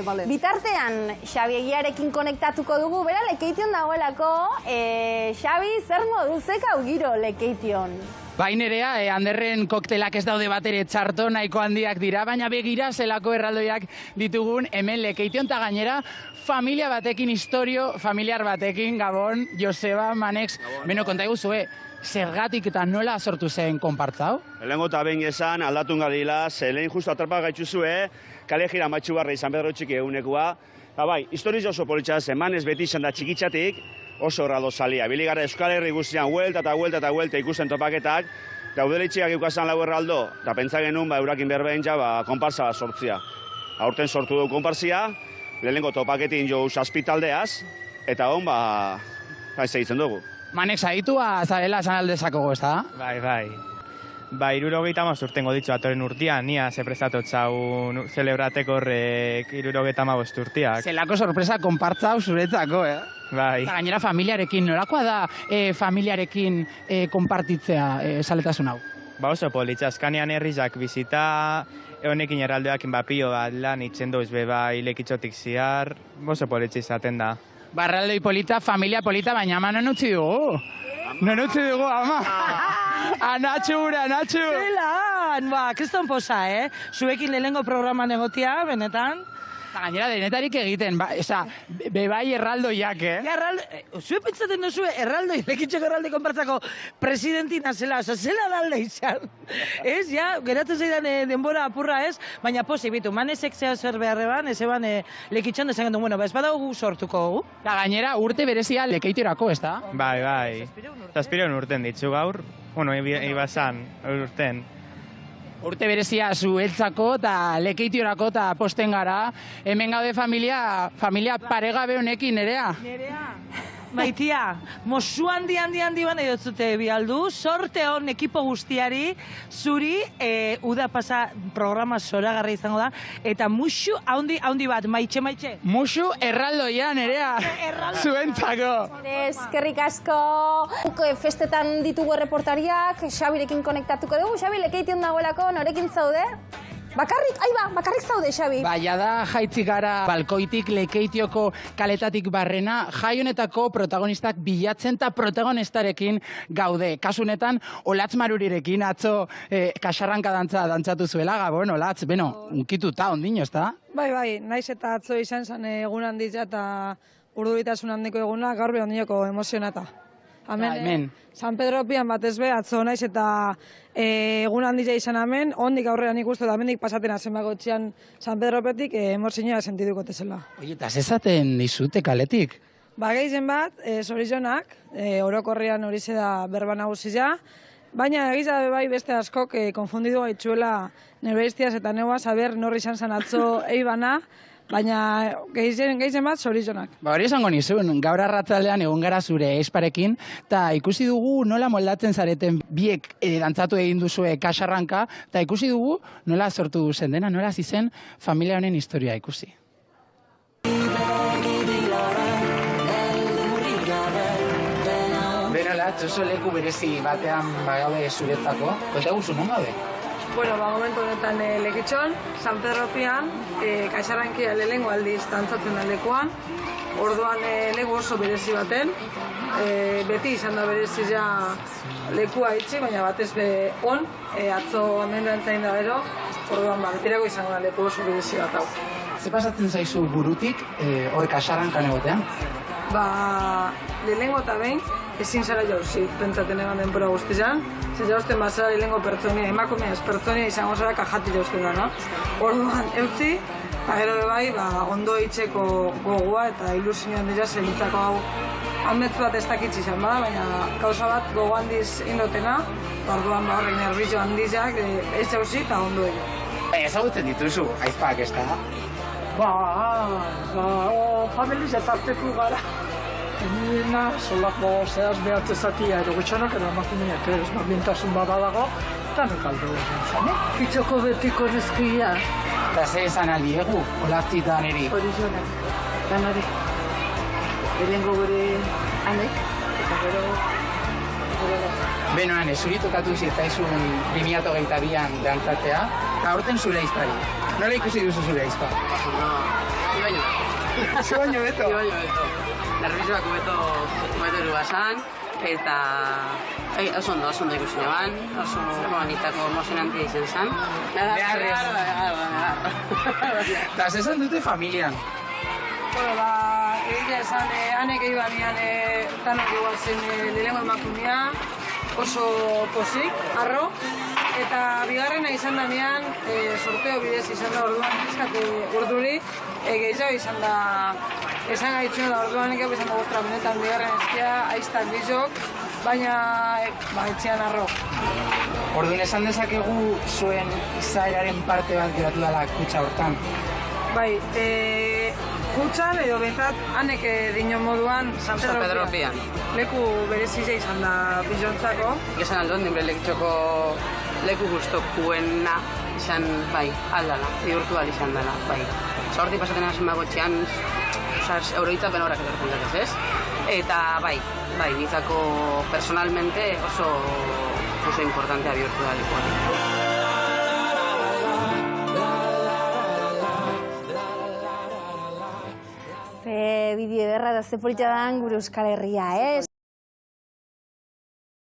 Vale. Bitartean, Xabi Egiarekin konektatuko dugu, bera Lekeition dagoelako. Xabi, zer modu zekau giro Lekeition? Bai nerea, Anderren koktelak ez daude batere txarto, nahiko handiak dira, baina begira zelako erraldoiak ditugun hemen Lekeition, eta gainera familia batekin, historio familiar batekin, Gabon, Joseba, Manex, beno konta eguzue, zergatik eta nola sortu zen konpartzau? Lehengo eta behin esan aldatun galila, lehen justu atrapak gaituzue, kale gira matxu barra izan Pedro Txiki egunekoa. Bai, historiz oso politxaz, eman ez beti izan da txikitzatik, oso horraldo zalia. Bili gara Euskal Herri guztian huelta ikusten topaketak, eta udeletxeak ikuazan lau erraldo, eta pentsa genuen, eurakin berbein ja, konparsa bat sortzia. Aurten sortu dugu konparsia, lehenengo topaketin jo zazpitaldeaz, eta hon, segitzen dugu. Manex, aditua zarela esan aldezako ez da? Bai. 70 urtengo ditzu atoren urtean, nia ze prestatu txau celebrateko horrek 75 urteak. Zelako sorpresa konpartzau zuretzako, Bai. Eta gainera familiarekin, norakoa da familiarekin konpartitzea saletasun hau? Oso politxa, azkanean herrizak bizita, honekin erraldoak inbapio bat lan itzen doz beba ilekitzotik ziar, oso politxa izaten da. Barraldoi polita, familia polita, baina ama non utzi dugu. Non utzi dugu, ama. Anatxu. Zelan, kriston posa, Zuekin lehenengo programan egotia, benetan. Eta gainera denetarik egiten, bebai erraldoiak, Zue pentsaten duzu, lekitxoko erraldoi konpartzako presidentina zela, zela dalde izan. Ez, geratzen zeidan denbora apurra ez, baina posi bitu, manezek zea zer beharreban, ez eban lekitxan dezagen du, ez badago sortuko gu. Eta gainera urte berezia Lekeitiorako, ez da? Bai. Zazpireun urten ditzu gaur, ibazan urten. Urte berezia zueltzako eta Lekeitiorako eta posten gara. Hemen gaude familia paregabe honekin, nerea. Maitia, mosu handi bana edotzute bialdu, sorte hon ekipo guztiari, zuri, uda pasa programa zoragarra izango da, eta musu handi bat, maitxe. Musu erraldoia, nerea, zuentzako. Eskerrik asko. Festetan ditugu erreportariak, Xabirekin konektatuko dugu. Xabi, Lekeition dagoelako, norekin zaude? Bakarrik zaude, Xabi. Baina da, jaitzik gara balkoitik Lekeitioko kaletatik barrena, jai honetako protagonistak bilatzen eta protagonistarekin gaude. Kasunetan, Olatz Marurirekin atzo kasarranka dantzatu zuela, Gabon, Olatz, unkituta ondino, ez da? Bai, naiz eta atzo izan zen egun handitzea eta urduritasun handiko eguna, gaur ondinoko emozionata. Hemen, San Pedro pian batez be, atzo naiz eta egun handia izan hemen, ondik aurrean ikustu da mendik pasaten azenbako txian San Pedro petik emozioa sentiduko tezela. Oie, eta zezaten dizute kaletik? Gehien bat, zorizonak, orokorrean hori da berba nagusia, baina egiza bai beste askok konfundidu gaitzuela nire iztiaz eta neua saber norri izan zen atzo eibana, baina gehien bat zorizonak. Hori esango nizun, gaur arratzaldean egon gara zure esparekin, eta ikusi dugu nola moldatzen zareten biek dantzatu egin duzue kasarranka, eta ikusi dugu nola sortu zen dena, nola zizen familia honen historia ikusi. Benala, oso leku berezi batean bagaude zuretzako, konta guzu, non gaude? Momentu honetan Lekitxon, San Pedro pian, kasarrankia lehengo aldiz dantzatzen da lekuan. Orduan leku oso berezi baten, beti izan da berezi lekua itxi, baina batez be on, atzo hemen dantzain da bero, orduan betirako izango da leku oso berezi bat hau. Ze pasatzen zaizu burutik, hor kasarrankan egotean? Lehengo eta behin, ezin zara jauzi, pentsaten egan denpora guztizan, zer jauzten bazara lehengo pertsonia, emakumeaz pertsonia izango zara kajati jauzten da, no? Orduan, eutzi, eta gero bebai, ondo itxeko gogoa eta ilusioan dira zelitzako hau ametz bat ez dakitzi izan bada, baina gauza bat gogo handiz indotena, orduan horrek nervizio handizak ez jauzi eta ondo egin. Baina ezagutzen dituzu, aizpak ez da? Familiz etarteko gara. Nina, solako zehaz behatze zatia edo gutxanak edo emakumeak ez berdintasun bat badago, eta nekaldo egin zen, Pitzoko betiko nezkia. Eta ze esan aliegu, Olatzi da niri? Horizonak, danari. Erengo gure anek, eta gero Benoan, zuri tokatu zirtaizun 2022an dantzatzea, eta aurten zure izpari. Nola ikusi duzu zure aizpa? Zu baino beto? Nervioak hobeto erugasan, eta oso ondo ikusi neban, oso bonitako emozionantia izan zen. Beharrez. Eta zesan dute familian? Bueno, egia esan, hanek egin banian, tanok iguazen lehenengo emakumea, oso pozik, arro, eta bigarrena izan danean, sorteo bidez izan da orduan, pizkate urduri, gehiago izan da, esan gaitxo da orduan, ekeu izan da goztra benetan bigarren ezkia, aiztak bizok, baina etxean arro. Orduan esan dezakegu zuen izaeraren parte bat geratu dela kutsa hortan. Bai, kutsan edo behintzat hanek dino moduan San Pedro Pian. Leku berezizia izan da bizontzako. Esan aldon, nimbre lekitxoko leku guztokuena izan, bai, aldala, bihurtu izan dela, bai. Hortik pasaten hasen bagotxean, euroitzapen horrak etortzen dut ez? Eta bai, nitzako personalmente oso importantea bihurtu da lekuan. Ze bideo ederra da ze polita dan gure Euskal Herria, ez?